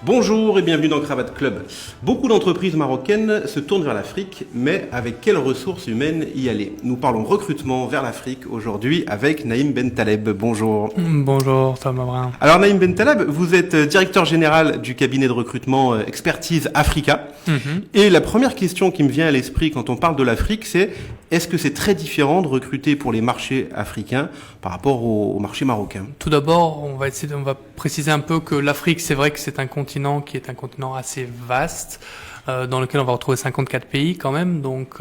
Bonjour et bienvenue dans Cravate Club. Beaucoup d'entreprises marocaines se tournent vers l'Afrique, mais avec quelles ressources humaines y aller? Nous parlons recrutement vers l'Afrique aujourd'hui avec Naïm Bentaleb. Bonjour. Bonjour Thomas Brun. Alors Naïm Bentaleb, vous êtes directeur général du cabinet de recrutement Expertise Africa. Et la première question qui me vient à l'esprit quand on parle de l'Afrique, c'est est-ce que c'est très différent de recruter pour les marchés africains par rapport au marché marocain? Tout d'abord, on va préciser un peu que l'Afrique, c'est vrai que c'est un continent qui est un continent assez vaste, dans lequel on va retrouver 54 pays quand même, donc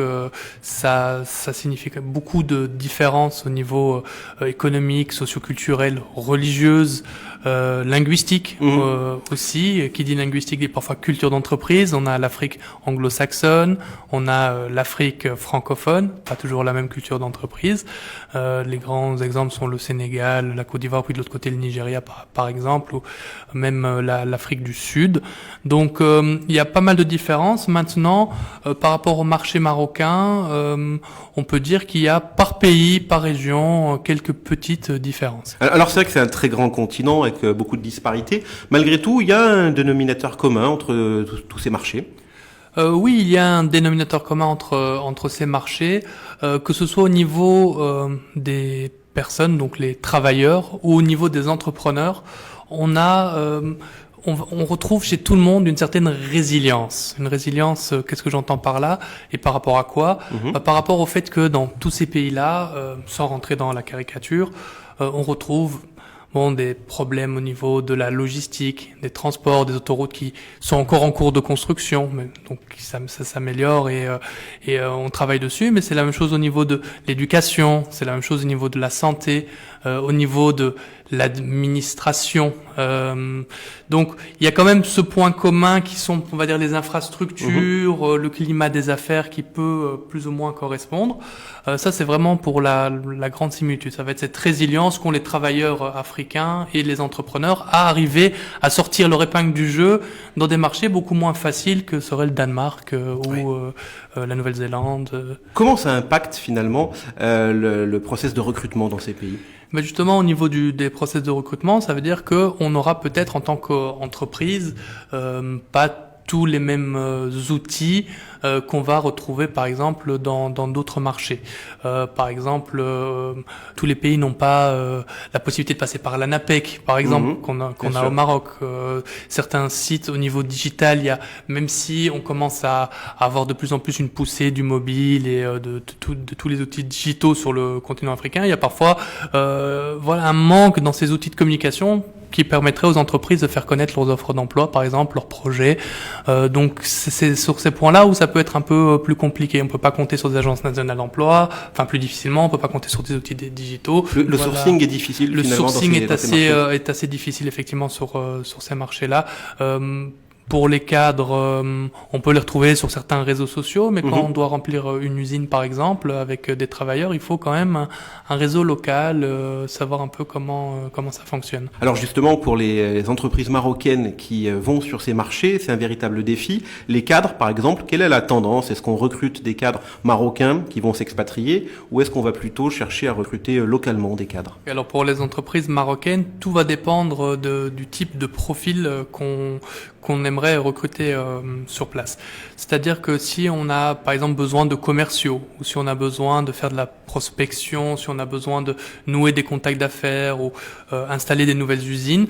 ça signifie beaucoup de différences au niveau économique, socio-culturel, religieuse, linguistique aussi. Qui dit linguistique dit parfois culture d'entreprise. On a l'Afrique anglo-saxonne, on a l'Afrique francophone, pas toujours la même culture d'entreprise. Les grands exemples sont le Sénégal, la Côte d'Ivoire, puis de l'autre côté le Nigeria par exemple, ou même l'Afrique du Sud. Donc il y a pas mal de différences. Maintenant, par rapport au marché marocain, on peut dire qu'il y a par pays, par région, quelques petites différences. Alors c'est vrai que c'est un très grand continent avec beaucoup de disparités. Malgré tout, il y a un dénominateur commun entre tous ces marchés. Oui, il y a un dénominateur commun entre ces marchés, que ce soit au niveau des personnes, donc les travailleurs, ou au niveau des entrepreneurs. On retrouve chez tout le monde une certaine résilience. Une résilience, qu'est-ce que j'entends par là? Et par rapport à quoi? Par rapport au fait que dans tous ces pays-là, sans rentrer dans la caricature, on retrouve des problèmes au niveau de la logistique, des transports, des autoroutes qui sont encore en cours de construction, mais donc ça s'améliore et on travaille dessus. Mais c'est la même chose au niveau de l'éducation, c'est la même chose au niveau de la santé, au niveau de l'administration. Donc il y a quand même ce point commun qui sont, on va dire, les infrastructures, le climat des affaires qui peut plus ou moins correspondre. Ça c'est vraiment pour la grande similitude. Ça va être cette résilience qu'ont les travailleurs africains et les entrepreneurs à arriver à sortir leur épingle du jeu dans des marchés beaucoup moins faciles que serait le Danemark ou la Nouvelle-Zélande. Comment ça impacte finalement le process de recrutement dans ces pays? Mais justement, au niveau des process de recrutement, ça veut dire que on aura peut-être en tant qu'entreprise pas tous les mêmes outils qu'on va retrouver par exemple dans d'autres marchés. Par exemple, tous les pays n'ont pas la possibilité de passer par l'ANAPEC, par exemple, qu'on a au Maroc. Certains sites au niveau digital, même si on commence à avoir de plus en plus une poussée du mobile et de tous les outils digitaux sur le continent africain, il y a parfois un manque dans ces outils de communication qui permettrait aux entreprises de faire connaître leurs offres d'emploi, par exemple, leurs projets. Donc, c'est sur ces points-là où ça peut être un peu plus compliqué. On peut pas compter sur des agences nationales d'emploi, plus difficilement. On peut pas compter sur des outils digitaux. Le sourcing est difficile. Le sourcing est assez difficile effectivement sur ces marchés-là. Pour les cadres, on peut les retrouver sur certains réseaux sociaux, mais quand on doit remplir une usine, par exemple, avec des travailleurs, il faut quand même un réseau local, savoir un peu comment ça fonctionne. Alors justement, pour les entreprises marocaines qui vont sur ces marchés, c'est un véritable défi. Les cadres, par exemple, quelle est la tendance? Est-ce qu'on recrute des cadres marocains qui vont s'expatrier, ou est-ce qu'on va plutôt chercher à recruter localement des cadres? Alors pour les entreprises marocaines, tout va dépendre du type de profil qu'on aimerait recruter sur place. C'est-à-dire que si on a par exemple besoin de commerciaux, ou si on a besoin de faire de la prospection, si on a besoin de nouer des contacts d'affaires ou installer des nouvelles usines,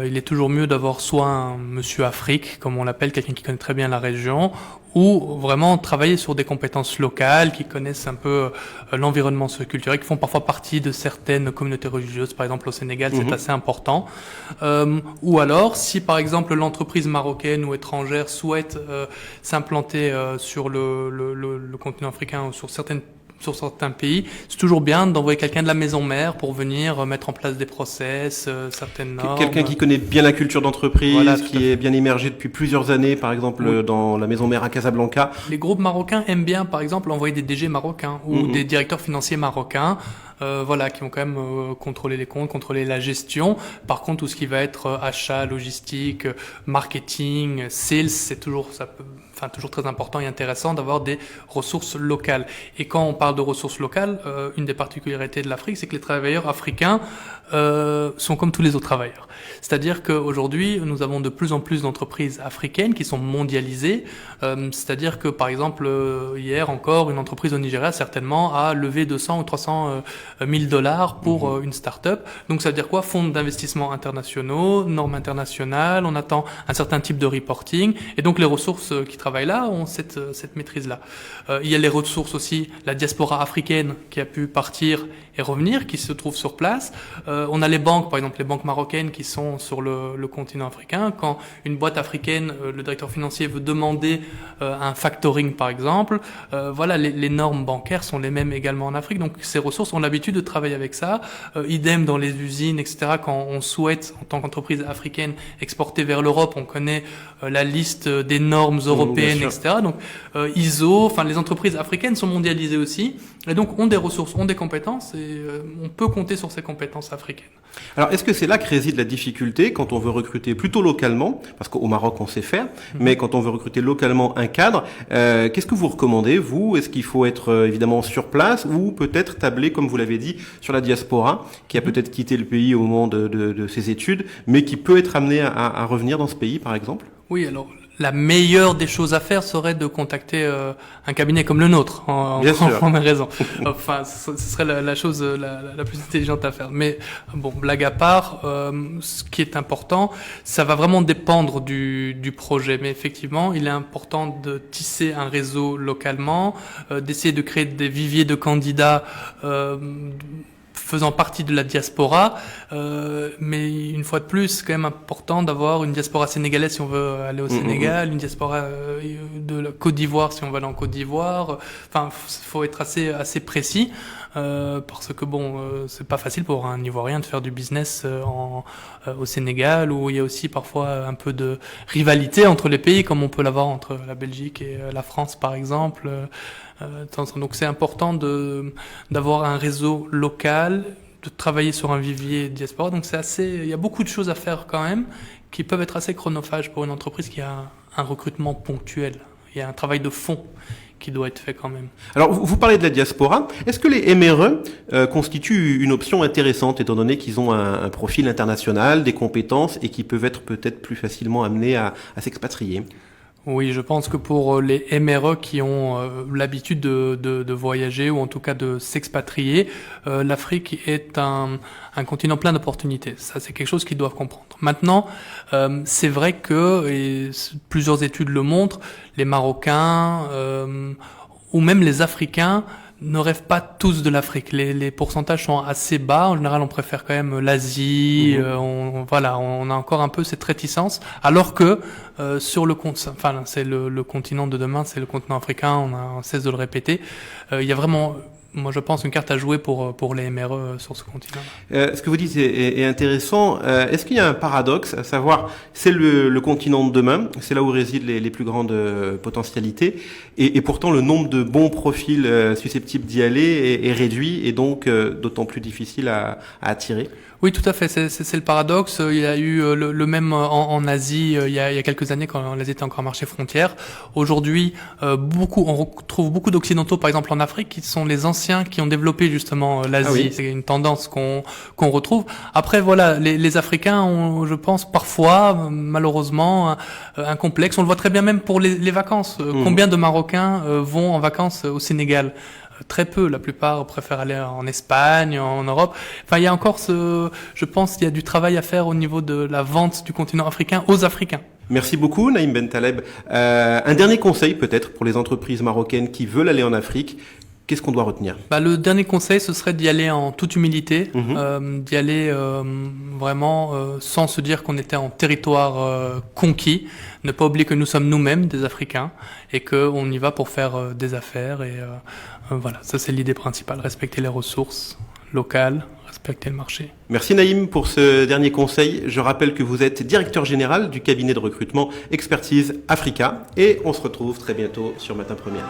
il est toujours mieux d'avoir soit un monsieur Afrique, comme on l'appelle, quelqu'un qui connaît très bien la région, ou vraiment travailler sur des compétences locales qui connaissent un peu l'environnement socioculturel, qui font parfois partie de certaines communautés religieuses. Par exemple, au Sénégal, c'est assez important. Ou alors, si par exemple l'entreprise marocaine ou étrangère souhaite s'implanter sur le continent africain ou sur certains pays, c'est toujours bien d'envoyer quelqu'un de la maison mère pour venir mettre en place des process, certaines normes. Quelqu'un qui connaît bien la culture d'entreprise, qui est bien immergé depuis plusieurs années, par exemple dans la maison mère à Casablanca. Les groupes marocains aiment bien, par exemple, envoyer des DG marocains ou des directeurs financiers marocains. Qui vont quand même contrôler les comptes, contrôler la gestion. Par contre, tout ce qui va être achat, logistique, marketing, sales, c'est toujours, ça peut toujours très important et intéressant d'avoir des ressources locales. Et quand on parle de ressources locales, une des particularités de l'Afrique, c'est que les travailleurs africains sont comme tous les autres travailleurs. C'est-à-dire qu'aujourd'hui, nous avons de plus en plus d'entreprises africaines qui sont mondialisées. C'est-à-dire que, par exemple, hier encore, une entreprise au Nigeria, certainement, a levé 200 ou 300 000 dollars pour une start-up. Donc, ça veut dire quoi? Fonds d'investissement internationaux, normes internationales, on attend un certain type de reporting. Et donc, les ressources qui travaillent là ont cette maîtrise-là. Il y a les ressources aussi, la diaspora africaine qui a pu partir et revenir, qui se trouve sur place. On a les banques, par exemple, les banques marocaines qui sont sur le continent africain. Quand une boîte africaine, le directeur financier veut demander un factoring, par exemple, voilà, les normes bancaires sont les mêmes également en Afrique. Donc, ces ressources ont l'habitude de travailler avec ça. Idem dans les usines, etc. Quand on souhaite, en tant qu'entreprise africaine, exporter vers l'Europe, on connaît la liste des normes européennes, etc. Donc, ISO, les entreprises africaines sont mondialisées aussi, et donc ont des ressources, ont des compétences, et on peut compter sur ces compétences africaines. Alors, est-ce que c'est là que réside la difficulté quand on veut recruter plutôt localement, parce qu'au Maroc on sait faire, mais quand on veut recruter localement un cadre, qu'est-ce que vous recommandez, vous? Est-ce qu'il faut être évidemment sur place, ou peut-être tabler, comme vous l'avez dit, sur la diaspora, qui a peut-être quitté le pays au moment de ses études, mais qui peut être amené à revenir dans ce pays, par exemple? Oui, alors la meilleure des choses à faire serait de contacter un cabinet comme le nôtre. Bien sûr. On a raison. Ce serait la chose la plus intelligente à faire. Mais bon, blague à part, ce qui est important, ça va vraiment dépendre du projet. Mais effectivement, il est important de tisser un réseau localement, d'essayer de créer des viviers de candidats faisant partie de la diaspora, mais une fois de plus, c'est quand même important d'avoir une diaspora sénégalaise si on veut aller au Sénégal, une diaspora de la Côte d'Ivoire si on veut aller en Côte d'Ivoire. Faut être assez précis, parce que c'est pas facile pour un Ivoirien de faire du business au Sénégal, où il y a aussi parfois un peu de rivalité entre les pays, comme on peut l'avoir entre la Belgique et la France, par exemple. Donc c'est important d'avoir un réseau local, de travailler sur un vivier diaspora. Donc il y a beaucoup de choses à faire quand même, qui peuvent être assez chronophages pour une entreprise qui a un recrutement ponctuel. Il y a un travail de fond qui doit être fait quand même. Alors, vous parlez de la diaspora. Est-ce que les MRE constituent une option intéressante, étant donné qu'ils ont un profil international, des compétences, et qui peuvent être peut-être plus facilement amenés à s'expatrier? Oui, je pense que pour les MRE qui ont l'habitude de voyager, ou en tout cas de s'expatrier, l'Afrique est un continent plein d'opportunités. Ça, c'est quelque chose qu'ils doivent comprendre. Maintenant, c'est vrai que, et plusieurs études le montrent, les Marocains ou même les Africains ne rêvent pas tous de l'Afrique. Les pourcentages sont assez bas. En général, on préfère quand même l'Asie. On a encore un peu cette réticence. Alors que sur c'est le continent de demain, c'est le continent africain. On cesse de le répéter. Il y a vraiment, moi, je pense, une carte à jouer pour les MRE sur ce continent. Ce que vous dites est intéressant. Est-ce qu'il y a un paradoxe, à savoir, c'est le continent de demain, c'est là où résident les plus grandes potentialités, et pourtant le nombre de bons profils susceptibles d'y aller est réduit, et donc d'autant plus difficile à attirer? Oui, tout à fait. C'est le paradoxe. Il y a eu le même en Asie il y a quelques années, quand l'Asie était encore un marché frontière. Aujourd'hui, on retrouve beaucoup d'Occidentaux, par exemple en Afrique, qui sont les anciens qui ont développé justement l'Asie. Ah oui. C'est une tendance qu'on retrouve. Après, voilà, les Africains ont, je pense, parfois, malheureusement, un complexe. On le voit très bien même pour les vacances. Combien de Marocains vont en vacances au Sénégal? Très peu, la plupart préfèrent aller en Espagne, en Europe. Il y a encore je pense qu'il y a du travail à faire au niveau de la vente du continent africain aux Africains. Merci beaucoup, Naïm Bentaleb. Un dernier conseil peut-être pour les entreprises marocaines qui veulent aller en Afrique. Qu'est-ce qu'on doit retenir? Le dernier conseil, ce serait d'y aller en toute humilité, d'y aller vraiment sans se dire qu'on était en territoire conquis. Ne pas oublier que nous sommes nous-mêmes des Africains et qu'on y va pour faire des affaires. Et voilà, ça c'est l'idée principale, respecter les ressources locales, respecter le marché. Merci Naïm pour ce dernier conseil. Je rappelle que vous êtes directeur général du cabinet de recrutement Expertise Africa, et on se retrouve très bientôt sur Matin Première.